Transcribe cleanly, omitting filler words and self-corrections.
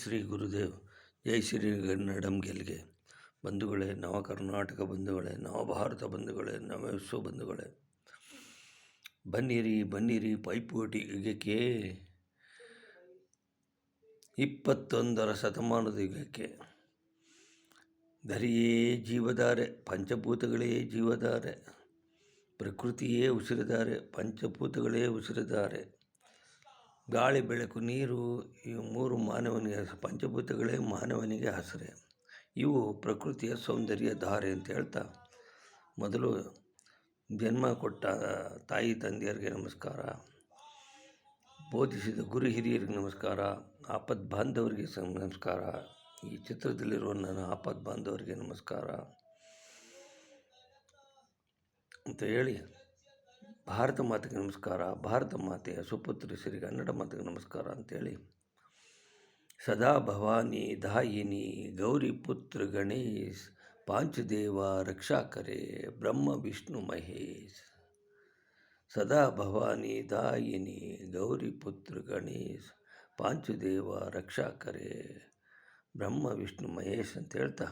ಶ್ರೀ ಗುರುದೇವ್. ಜೈ ಶ್ರೀ ಕನ್ನಡಂ ಗೆಲ್ಗೆ. ಬಂಧುಗಳೇ, ನವ ಕರ್ನಾಟಕ ಬಂಧುಗಳೇ, ನವ ಭಾರತ ಬಂಧುಗಳೇ, ನವ ವಿಶ್ವ ಬಂಧುಗಳೇ, ಬನ್ನಿರಿ ಪೈಪೋಟಿ ಯುಗಕ್ಕೆ, 21ರ ಶತಮಾನದ ಯುಗಕ್ಕೆ. ಧರೆಯೇ ಜೀವಧಾರೆ, ಪಂಚಭೂತಗಳೇ ಜೀವಧಾರೆ, ಪ್ರಕೃತಿಯೇ ಉಸಿರುಧಾರೆ, ಪಂಚಭೂತಗಳೇ ಉಸಿರುಧಾರೆ. ಗಾಳಿ, ಬೆಳಕು, ನೀರು ಇವು ಮೂರು ಮಾನವನಿಗೆ ಪಂಚಭೂತಗಳೇ ಮಾನವನಿಗೆ ಆಸರೆ. ಇವು ಪ್ರಕೃತಿಯ ಸೌಂದರ್ಯ ಧಾರೆ ಅಂತ ಹೇಳ್ತಾ, ಮೊದಲು ಜನ್ಮ ಕೊಟ್ಟ ತಾಯಿ ತಂದೆಯರಿಗೆ ನಮಸ್ಕಾರ, ಬೋಧಿಸಿದ ಗುರು ಹಿರಿಯರಿಗೆ ನಮಸ್ಕಾರ, ಆಪದ್ ಬಾಂಧವರಿಗೆ ನಮಸ್ಕಾರ. ಈ ಚಿತ್ರದಲ್ಲಿರುವ ನನ್ನ ಆಪದ್ ಬಾಂಧವರಿಗೆ ನಮಸ್ಕಾರ ಅಂತ ಹೇಳಿ, ಭಾರತ ಮಾತೆಗೆ ನಮಸ್ಕಾರ, ಭಾರತ ಮಾತೆಯ ಸುಪುತ್ರಿ ಕನ್ನಡ ಮಾತೆಗೆ ನಮಸ್ಕಾರ ಅಂತೇಳಿ, ಸದಾ ಭವಾನಿ ದಾಯಿನಿ ಗೌರಿ ಪುತ್ರ ಗಣೇಶ್ ಪಾಂಚದೇವ ರಕ್ಷಾಕರೆ ಬ್ರಹ್ಮ ವಿಷ್ಣು ಮಹೇಶ್. ಸದಾ ಭವಾನಿ ದಾಯಿನಿ ಗೌರಿ ಪುತ್ರ ಗಣೇಶ್ ಪಾಂಚದೇವ ರಕ್ಷಾಕರೆ ಬ್ರಹ್ಮ ವಿಷ್ಣು ಮಹೇಶ್ ಅಂತ ಹೇಳ್ತಾ,